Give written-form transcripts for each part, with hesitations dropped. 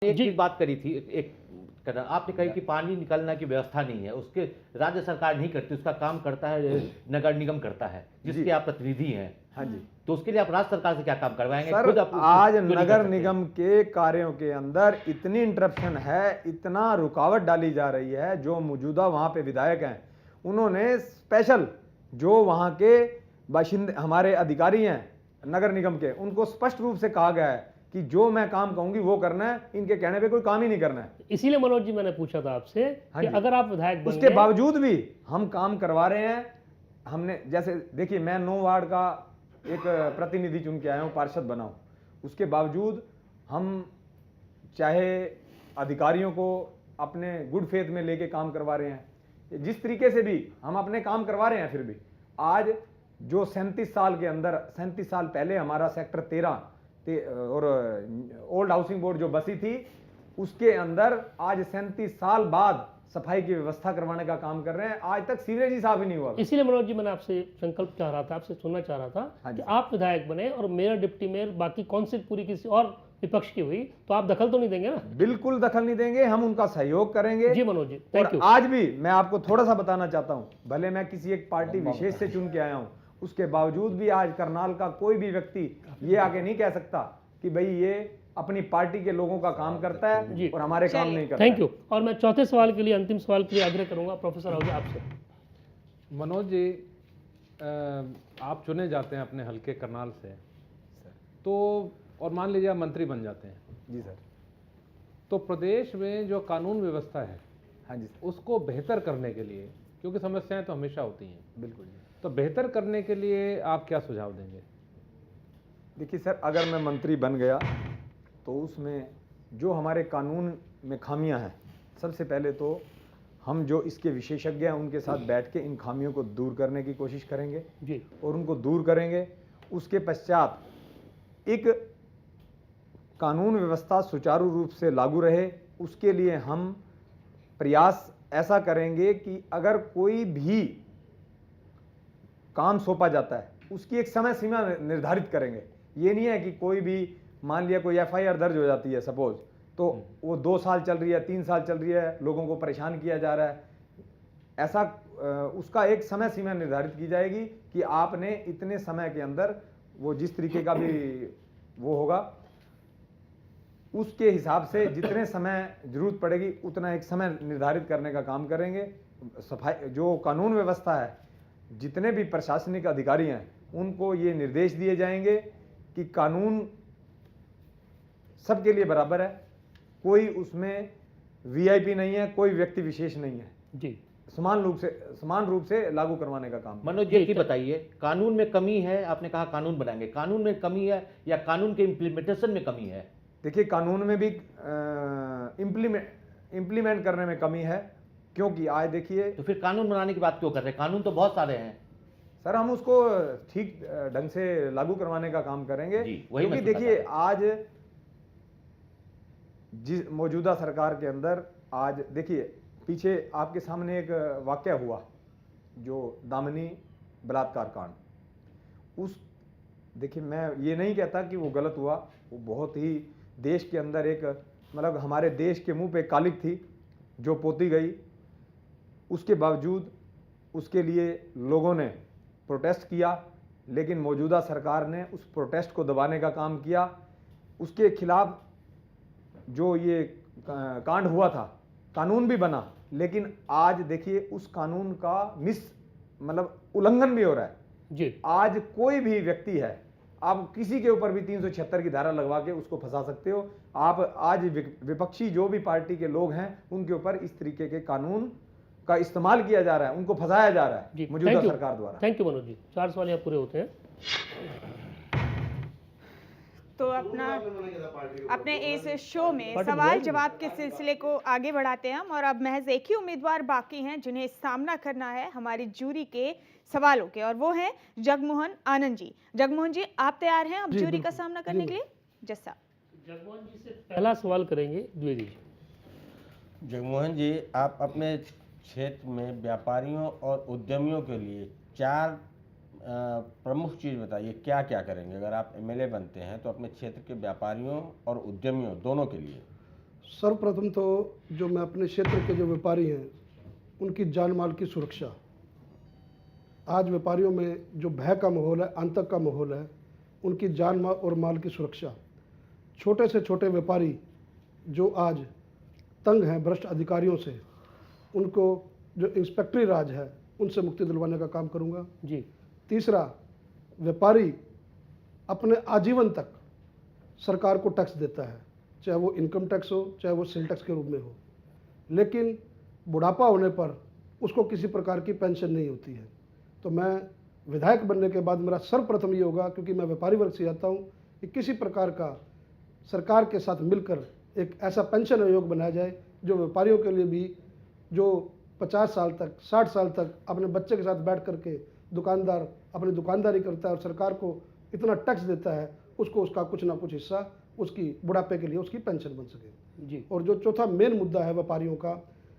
एक चीज बात करी थी, एक आपने कही कि पानी निकलना की व्यवस्था नहीं है, उसके राज्य सरकार नहीं करती, उसका काम करता है नगर निगम करता है, जिसके आप प्रतिनिधि हैं। हाँ जी। तो उसके लिए आप राज्य सरकार से क्या काम करवाएंगे? सर, खुद आप आज नगर निगम के कार्यों के अंदर इतनी इंटरप्शन है, इतना रुकावट डाली जा रही है। जो मौजूदा वहां पे विधायक हैं, उन्होंने स्पेशल जो वहां के बाशिंदे हमारे अधिकारी हैं नगर निगम के, उनको स्पष्ट रूप से कहा गया है कि जो मैं काम कहूंगी वो करना है, इनके कहने पे कोई काम ही नहीं करना है। इसीलिए मनोज जी मैंने पूछा था आपसे कि अगर आप विधायक बन उसके गए, बावजूद भी हम काम करवा रहे हैं। हमने जैसे देखिए, मैं 9 वार्ड का एक प्रतिनिधि चुन के आया हूं, पार्षद बना हूं, उसके बावजूद हम चाहे अधिकारियों को अपने गुड फेथ में लेके काम करवा रहे हैं, जिस तरीके से भी हम अपने काम करवा रहे हैं। फिर भी आज जो 37 साल के अंदर, 37 साल पहले हमारा सेक्टर 13 और ओल्ड हाउसिंग बोर्ड जो बसी थी, उसके अंदर आज 37 साल बाद सफाई की व्यवस्था करवाने का काम कर रहे हैं। आज तक सीवरेज ही साफ ही नहीं हुआ। इसीलिए मनोज जी मैंने आपसे संकल्प चाह रहा था, आपसे सुनना चाह रहा था कि आप विधायक बने और मेयर, डिप्टी मेयर, बाकी काउंसिल पूरी किसी और विपक्ष की हुई तो आप दखल तो नहीं देंगे ना? बिल्कुल दखल नहीं देंगे, हम उनका सहयोग करेंगे। जी मनोज जी, थैंक यू। आज भी मैं आपको थोड़ा सा बताना चाहता हूं, भले मैं किसी एक पार्टी विशेष से चुन के आया हूं, उसके बावजूद भी आज करनाल का कोई भी व्यक्ति ये आके नहीं कह सकता कि भाई ये अपनी पार्टी के लोगों का काम करता है और हमारे काम नहीं करता। Thank you. और मैं चौथे सवाल के लिए, अंतिम सवाल के लिए आग्रह करूंगा प्रोफेसर आहूजा आपसे। मनोज जी, आप चुने जाते हैं अपने हल्के करनाल से, तो और मान लीजिए आप मंत्री बन जाते हैं। जी सर। तो प्रदेश में जो कानून व्यवस्था है, हाँ जी, उसको बेहतर करने के लिए, क्योंकि समस्याएं तो हमेशा होती हैं, बिल्कुल जी, तो बेहतर करने के लिए आप क्या सुझाव देंगे? देखिए सर, अगर मैं मंत्री बन गया तो उसमें जो हमारे कानून में खामियां हैं, सबसे पहले तो हम जो इसके विशेषज्ञ हैं उनके साथ बैठ के इन खामियों को दूर करने की कोशिश करेंगे जी, और उनको दूर करेंगे। उसके पश्चात एक कानून व्यवस्था सुचारू रूप से लागू रहे, उसके लिए हम प्रयास ऐसा करेंगे कि अगर कोई भी काम सौंपा जाता है उसकी एक समय सीमा निर्धारित करेंगे। ये नहीं है कि कोई भी, मान लिया कोई एफआईआर दर्ज हो जाती है सपोज, तो वो 2 साल चल रही है, 3 साल चल रही है, लोगों को परेशान किया जा रहा है, ऐसा उसका एक समय सीमा निर्धारित की जाएगी कि आपने इतने समय के अंदर वो जिस तरीके का भी वो होगा, उसके हिसाब से जितने समय जरूरत पड़ेगी उतना एक समय निर्धारित करने का काम करेंगे। सफाई जो कानून व्यवस्था है, जितने भी प्रशासनिक अधिकारी हैं उनको ये निर्देश दिए जाएंगे कि कानून सबके लिए बराबर है, कोई उसमें वीआईपी नहीं है, कोई व्यक्ति विशेष नहीं है जी, समान रूप से लागू करवाने का काम। मनोज जी बताइए, कानून में कमी है, आपने कहा कानून बनाएंगे, कानून में कमी है या कानून के इम्प्लीमेंटेशन में कमी है? देखिए, कानून में भी इम्प्लीमेंट करने में कमी है, क्योंकि आज देखिए, तो फिर कानून बनाने की बात क्यों कर रहे हैं? कानून तो बहुत सारे हैं सर, हम उसको ठीक ढंग से लागू करवाने का काम करेंगे। क्योंकि देखिए, आज जिस मौजूदा सरकार के अंदर, आज देखिए पीछे आपके सामने एक वाकया हुआ, जो दामिनी बलात्कार कांड, उस देखिए मैं ये नहीं कहता कि वो गलत हुआ, वो बहुत ही देश के अंदर एक, मतलब हमारे देश के मुंह पे कालिक थी जो पोती गई। उसके बावजूद उसके लिए लोगों ने प्रोटेस्ट किया, लेकिन मौजूदा सरकार ने उस प्रोटेस्ट को दबाने का काम किया। उसके खिलाफ जो ये कांड हुआ था, कानून भी बना, लेकिन आज देखिए उस कानून का मतलब उल्लंघन भी हो रहा है जी। आज कोई भी व्यक्ति है, आप किसी के ऊपर भी 376 की धारा लगवा के उसको फंसा सकते हो। आप आज विपक्षी जो भी पार्टी के लोग हैं उनके ऊपर इस तरीके के कानून का इस्तेमाल किया जा रहा है, उनको फंसाया जा रहा है मौजूदा सरकार द्वारा। थैंक यू मनोज जी, 4 सवाल यहाँ पूरे होते हैं। तो अपने इस शो में सवाल जवाब के सिलसिले को आगे बढ़ाते हैं हम, और अब महज एक ही उम्मीदवार बाकी हैं जिन्हें सामना करना है हमारी जूरी के सवालों के, और वो हैं जगमोहन आनंद जी। जगमोहन जी, आप तैयार हैं अब जूरी का सामना करने के लिए? जैसा जगमोहन जी से पहला सवाल करेंगे द्विवेदी जी। जगमोहन जी, आप अपने क्षेत्र में व्यापारियों और उद्यमियों के लिए 4 प्रमुख चीज़ बताइए, क्या क्या करेंगे अगर आप एमएलए बनते हैं तो अपने क्षेत्र के व्यापारियों और उद्यमियों दोनों के लिए? सर्वप्रथम तो जो मैं अपने क्षेत्र के जो व्यापारी हैं उनकी जान माल की सुरक्षा। आज व्यापारियों में जो भय का माहौल है, आतंक का माहौल है, उनकी जान माल और माल की सुरक्षा। छोटे से छोटे व्यापारी जो आज तंग हैं भ्रष्ट अधिकारियों से, उनको जो इंस्पेक्टरी राज है उनसे मुक्ति दिलवाने का काम करूंगा। जी। तीसरा, व्यापारी अपने आजीवन तक सरकार को टैक्स देता है, चाहे वो इनकम टैक्स हो, चाहे वो सेल टैक्स के रूप में हो, लेकिन बुढ़ापा होने पर उसको किसी प्रकार की पेंशन नहीं होती है। तो मैं विधायक बनने के बाद मेरा सर्वप्रथम ये होगा, क्योंकि मैं व्यापारी वर्ग से आता हूँ, कि किसी प्रकार का सरकार के साथ मिलकर एक ऐसा पेंशन आयोग बनाया जाए जो व्यापारियों के लिए भी, जो 50 साल तक 60 साल तक अपने बच्चे के साथ बैठ करके दुकानदार अपनी दुकानदारी करता है और सरकार को इतना टैक्स देता है, उसको उसका कुछ ना कुछ हिस्सा उसकी बुढ़ापे के लिए उसकी पेंशन बन सके। जी। और जो चौथा मेन मुद्दा है व्यापारियों का,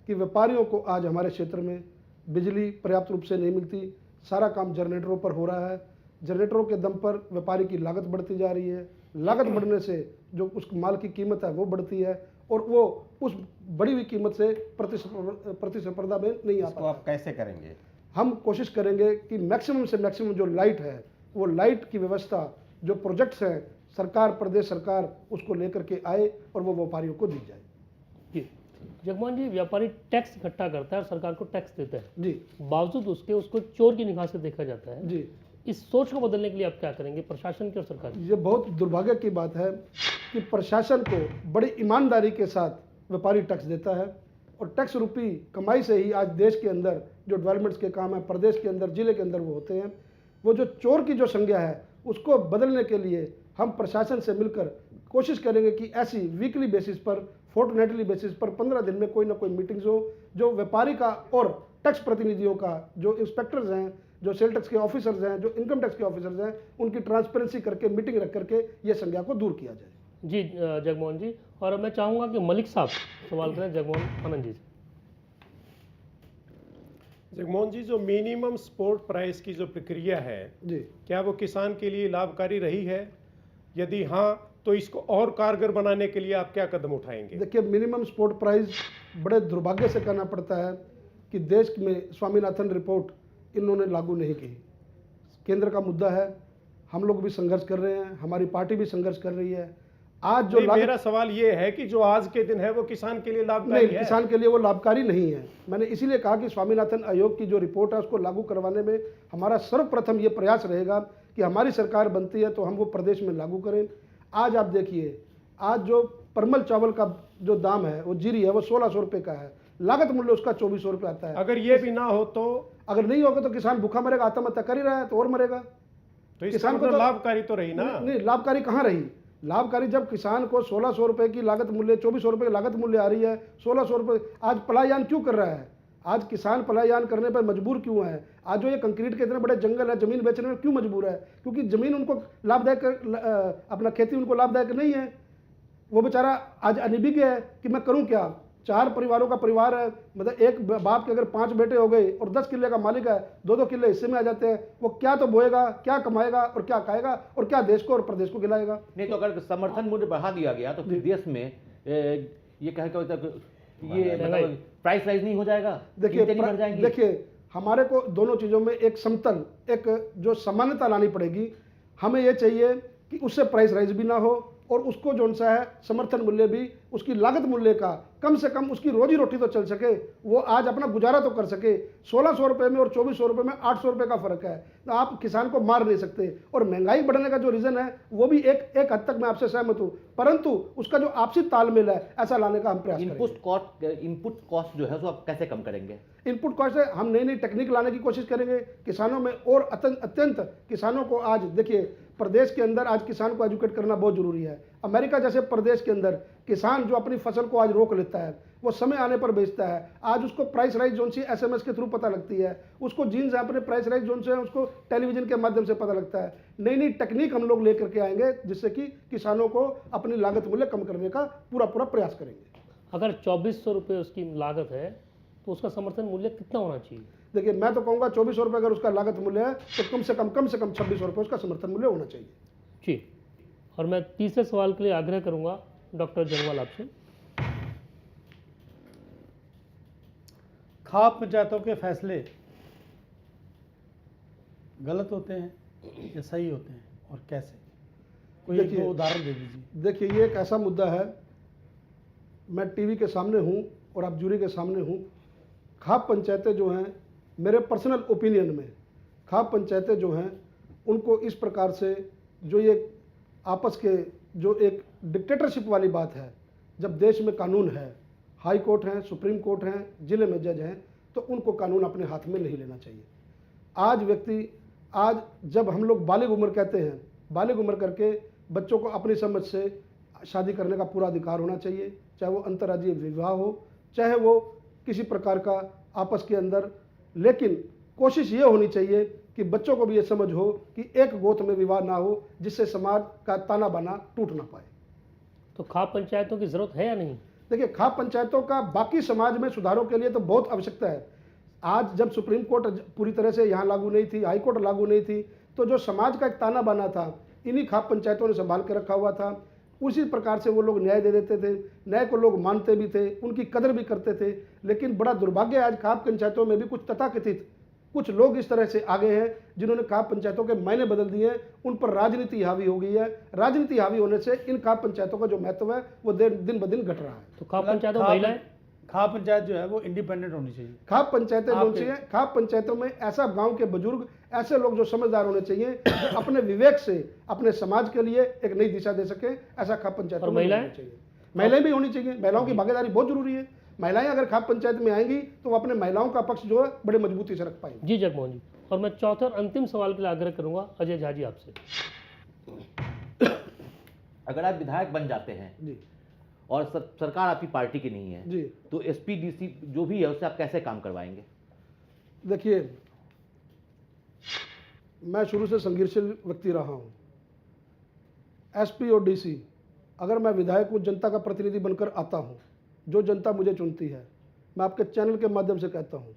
कि व्यापारियों को आज हमारे क्षेत्र में बिजली पर्याप्त रूप से नहीं मिलती, सारा काम जनरेटरों पर हो रहा है। जनरेटरों के दम पर व्यापारी की लागत बढ़ती जा रही है, लागत बढ़ने से जो उस माल की कीमत है वो बढ़ती है और वो उस बढ़ी हुई कीमत से प्रतिस्पर्धा में नहीं आ इसको पाता। आप कैसे करेंगे? हम कोशिश करेंगे कि मैक्सिमम से मैक्सिमम जो लाइट है, वो लाइट की व्यवस्था, जो प्रोजेक्ट्स हैं, सरकार प्रदेश सरकार उसको लेकर के आए और वो व्यापारियों को दी जाए। जी। जगमोहन जी, व्यापारी टैक्स इकट्ठा करता है और सरकार को टैक्स देता है, जी बावजूद उसके उसको चोर की निगाह से देखा जाता है। जी, इस सोच को बदलने के लिए आप क्या करेंगे, प्रशासन की और सरकार की? ये बहुत दुर्भाग्य की बात है कि प्रशासन को बड़ी ईमानदारी के साथ व्यापारी टैक्स देता है और टैक्स रूपी कमाई से ही आज देश के अंदर जो डेवलपमेंट्स के काम है, प्रदेश के अंदर, जिले के अंदर वो होते हैं। वो जो चोर की जो संज्ञा है उसको बदलने के लिए हम प्रशासन से मिलकर कोशिश करेंगे कि ऐसी वीकली बेसिस पर, फोर्टनाइटली बेसिस पर 15 दिन में कोई ना कोई मीटिंग्स हो, जो व्यापारी का और टैक्स प्रतिनिधियों का, जो इंस्पेक्टर्स हैं, जो सेल टैक्स के ऑफिसर्स हैं, जो इनकम टैक्स के ऑफिसर्स हैं, उनकी ट्रांसपेरेंसी करके मीटिंग रख करके ये संज्ञा को दूर किया जाए। जी जगमोहन जी, और मैं चाहूँगा कि मलिक साहब सवाल करें जगमोहन आनंद जी से। जगमोहन जी, जो मिनिमम सपोर्ट प्राइस की जो प्रक्रिया है, जी, क्या वो किसान के लिए लाभकारी रही है? यदि हाँ, तो इसको और कारगर बनाने के लिए आप क्या कदम उठाएंगे? देखिए, मिनिमम सपोर्ट प्राइस बड़े दुर्भाग्य से कहना पड़ता है कि देश में स्वामीनाथन रिपोर्ट इन्होंने लागू नहीं की। केंद्र का मुद्दा है, हम लोग भी संघर्ष कर रहे हैं, हमारी पार्टी भी संघर्ष कर रही है। आज जो मेरा सवाल ये है कि जो आज के दिन है वो किसान के लिए लाभकारी है? किसान के लिए वो लाभकारी नहीं है। मैंने इसीलिए कहा कि स्वामीनाथन आयोग की जो रिपोर्ट है उसको लागू करवाने में हमारा सर्वप्रथम ये प्रयास रहेगा कि हमारी सरकार बनती है तो हम वो प्रदेश में लागू करें। आज आप देखिए, आज जो परमल चावल का जो दाम है, वो जीरी है, वो 1600 रुपये का है, लागत मूल्य उसका 2400 रुपये आता है। अगर ये भी ना हो तो? अगर नहीं होगा तो किसान भूखा मरेगा, आत्महत्या कर ही रहा है तो और मरेगा। तो किसान को तो लाभकारी तो रही ना? नहीं, लाभकारी कहाँ रही? लाभकारी जब किसान को 1600 रुपये की लागत मूल्य, 2400 रुपये की लागत मूल्य आ रही है, 1600 रुपये। आज पलायन क्यों कर रहा है? आज किसान पलायन करने पर मजबूर क्यों है? आज जो ये कंक्रीट के इतने बड़े जंगल है, जमीन बेचने में क्यों मजबूर है? क्योंकि जमीन उनको लाभदायक, अपना खेती उनको लाभदायक नहीं है। वो बेचारा आज अनिभिज्ञ है कि मैं करूं क्या। 4 परिवारों का परिवार है, मतलब एक बाप के अगर 5 बेटे हो गए और 10 किले का मालिक है, 2-2 किले हिस्से में आ जाते हैं, वो क्या तो बोएगा, क्या कमाएगा और क्या खाएगा और क्या देश को और प्रदेश को खिलाएगा? नहीं तो अगर समर्थन मूल्य बढ़ा दिया गया तो फिर देश में ये कहे ये मतलब प्राइस राइज नहीं हो जाएगा? देखिए हमारे को दोनों चीजों में एक समतल, एक जो समानता लानी पड़ेगी। हमें ये चाहिए कि उससे प्राइस राइज भी ना हो और उसको जो सा है समर्थन मूल्य भी, उसकी लागत मूल्य का कम से कम उसकी रोजी रोटी तो चल सके, वो आज अपना गुजारा तो कर सके। 1600 रुपये में और 2400 रुपये में 800 रुपये का फर्क है, तो आप किसान को मार नहीं सकते। और महंगाई बढ़ने का जो रीजन है वो भी एक हद तक मैं आपसे सहमत हूँ, परंतु उसका जो आपसी तालमेल है ऐसा लाने का हम प्रयास करेंगे। इनपुट कॉस्ट जो है उसको आप कैसे कम करेंगे? इनपुट कॉस्ट है, हम नई नई टेक्निक लाने की कोशिश करेंगे किसानों में, और अत्यंत किसानों को आज देखिए प्रदेश के अंदर आज किसान को एजुकेट करना बहुत जरूरी है। अमेरिका जैसे प्रदेश के अंदर किसान जो अपनी फसल को आज रोक लेता है, वो समय आने पर बेचता है, आज उसको प्राइस राइज जोन सी SMS के थ्रू पता लगती है, उसको जीन्स अपने प्राइस राइज जोन से उसको टेलीविजन के माध्यम से पता लगता है। नई नई टेक्निक हम लोग लेकर के आएंगे जिससे कि किसानों को अपनी लागत मूल्य कम करने का पूरा प्रयास करेंगे। अगर 2400 रुपये उसकी लागत है तो उसका समर्थन मूल्य कितना होना चाहिए? देखिए, मैं तो कहूँगा 2400 रुपये अगर उसका लागत मूल्य है तो कम से कम 2600 रुपये उसका समर्थन मूल्य होना चाहिए। जी, और मैं तीसरे सवाल के लिए आग्रह करूँगा डॉक्टर जंगवाल आपसे। खाप पंचायतों के फैसले गलत होते हैं या सही होते हैं, और कैसे? कोई एक देखिए- दो उदाहरण दे दीजिए। देखिए, ये एक ऐसा मुद्दा है, मैं टीवी के सामने हूँ और आप जूरी के सामने हूँ। खाप पंचायतें जो हैं, मेरे पर्सनल ओपिनियन में खाप पंचायतें जो हैं उनको इस प्रकार से, जो ये आपस के जो एक डिक्टेटरशिप वाली बात है, जब देश में कानून है, हाई कोर्ट हैं, सुप्रीम कोर्ट हैं, जिले में जज हैं, तो उनको कानून अपने हाथ में नहीं लेना चाहिए। आज जब हम लोग बालिग उम्र कहते हैं, बालिग उम्र करके बच्चों को अपनी समझ से शादी करने का पूरा अधिकार होना चाहिए, चाहे वो अंतर्राज्यीय विवाह हो, चाहे वो किसी प्रकार का आपस के अंदर, लेकिन कोशिश ये होनी चाहिए कि बच्चों को भी ये समझ हो कि एक गोत्र में विवाह ना हो, जिससे समाज का ताना बाना टूट ना पाए। तो खाप पंचायतों की जरूरत है या नहीं? देखिए, खाप पंचायतों का बाकी समाज में सुधारों के लिए तो बहुत आवश्यकता है। आज जब सुप्रीम कोर्ट पूरी तरह से यहाँ लागू नहीं थी, हाई कोर्ट लागू नहीं थी, तो जो समाज का एक ताना बाना था, इन्हीं खाप पंचायतों ने संभाल के रखा हुआ था। उसी प्रकार से वो लोग न्याय दे देते थे, न्याय को लोग मानते भी थे, उनकी कदर भी करते थे। लेकिन बड़ा दुर्भाग्य है, आज खाप पंचायतों में भी कुछ तथाकथित कुछ लोग इस तरह से आ गए हैं जिन्होंने खाप पंचायतों के मायने बदल दिए हैं, उन पर राजनीति हावी हो गई है। राजनीति हावी होने से इन खाप पंचायतों का जो महत्व है वो दिन ब दिन घट रहा है। तो खाप पंचायतों में महिलाएं, खाप पंचायत जो है वो इंडिपेंडेंट होनी चाहिए। खाप पंचायतें जो आपके- चाहिए, खाप पंचायतों में ऐसा गांव के बुजुर्ग, ऐसे लोग जो समझदार होने चाहिए, जो अपने विवेक से अपने समाज के लिए एक नई दिशा दे सके, ऐसा खाप पंचायतों और में महिलाएं? होना चाहिए। महिलाएं भी होनी चाहिए, महिलाओं की भागीदारी बहुत जरूरी है। महिलाएं अगर खाप पंचायत में आएंगी तो वो अपने महिलाओं का पक्ष जो है बड़े मजबूती से रख पाएंगी। जी जगमोहन जी। और मैं चौथे और अंतिम सवाल के लिए आग्रह करूंगा अजय झा जी आपसे। अगर आप विधायक बन जाते हैं जी और सरकार आपकी पार्टी की नहीं है, जी। तो एसपीडीसी जो भी है उससे आप कैसे काम करवाएंगे? देखिए, मैं शुरू से संघर्षशील व्यक्ति रहा हूँ। एसपी और डीसी, अगर मैं विधायक हूँ, जनता का प्रतिनिधि बनकर आता हूँ, जो जनता मुझे चुनती है, मैं आपके चैनल के माध्यम से कहता हूँ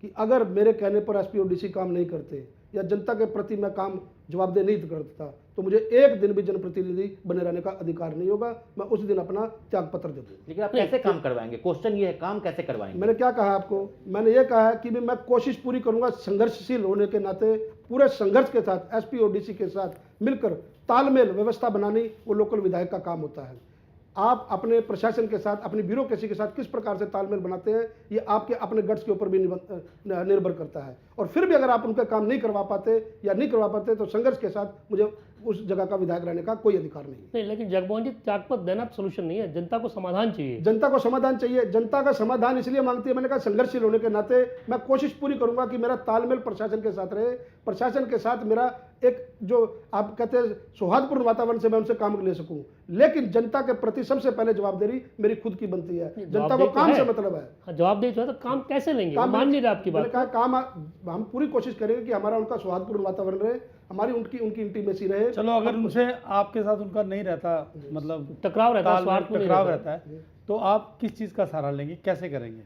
कि अगर मेरे कहने पर एसपी और डीसी काम नहीं करते या जनता के प्रति मैं काम जवाबदेह नहीं करता, तो मुझे एक दिन भी जनप्रतिनिधि बने रहने का अधिकार नहीं होगा। मैं उस दिन अपना त्याग पत्र दे दूंगा। लेकिन आप कैसे काम करवाएंगे? क्वेश्चन ये है, काम कैसे करवाएंगे? मैंने क्या कहा आपको? मैंने ये कहा है कि भी मैं कोशिश पूरी करूंगा, संघर्षशील होने के नाते पूरे संघर्ष के साथ एसपी और डीसी के साथ मिलकर तालमेल व्यवस्था बनानी वो लोकल विधायक का काम होता है। आप अपने प्रशासन के साथ, अपनी ब्यूरोक्रेसी के साथ किस प्रकार से तालमेल बनाते हैं, ये आपके अपने गट्स के ऊपर भी निर्भर करता है। और फिर भी अगर आप उनका काम नहीं करवा पाते या नहीं करवा पाते, तो संघर्ष के साथ मुझे उस जगह का विधायक रहने का कोई अधिकार नहीं है। नहीं, लेकिन जगमोहन जी, त्यागपत्र देना सोल्यूशन नहीं है, जनता को समाधान चाहिए। जनता को समाधान चाहिए। जनता का समाधान इसलिए मांगती है, मैंने कहा संघर्षशील होने के नाते मैं कोशिश पूरी करूंगा कि मेरा तालमेल प्रशासन के साथ रहे, प्रशासन के साथ मेरा एक जो आप कहते हैं सौहार्दपूर्ण वातावरण से मैं उनसे काम ले सकूं। लेकिन जनता के प्रति सबसे पहले जवाबदेही मेरी खुद की बनती है। जनता को काम से मतलब है। हाँ, जवाबदेही जो है, तो काम कैसे लेंगे? काम मान नहीं रहा आपकी मैंने बात। कहा काम हम पूरी कोशिश करेंगे कि हमारा उनका सौहार्दपूर्ण वातावरण रहे, हमारी उनकी इंटीमेसी रहे। चलो, अगर उनसे आपके साथ उनका नहीं रहता, मतलब टकराव रहता है, तालमेल, स्वार्थ में नहीं टकराव रहता रहता है, तो आप किस चीज़ का सहारा लेंगे, कैसे करेंगे?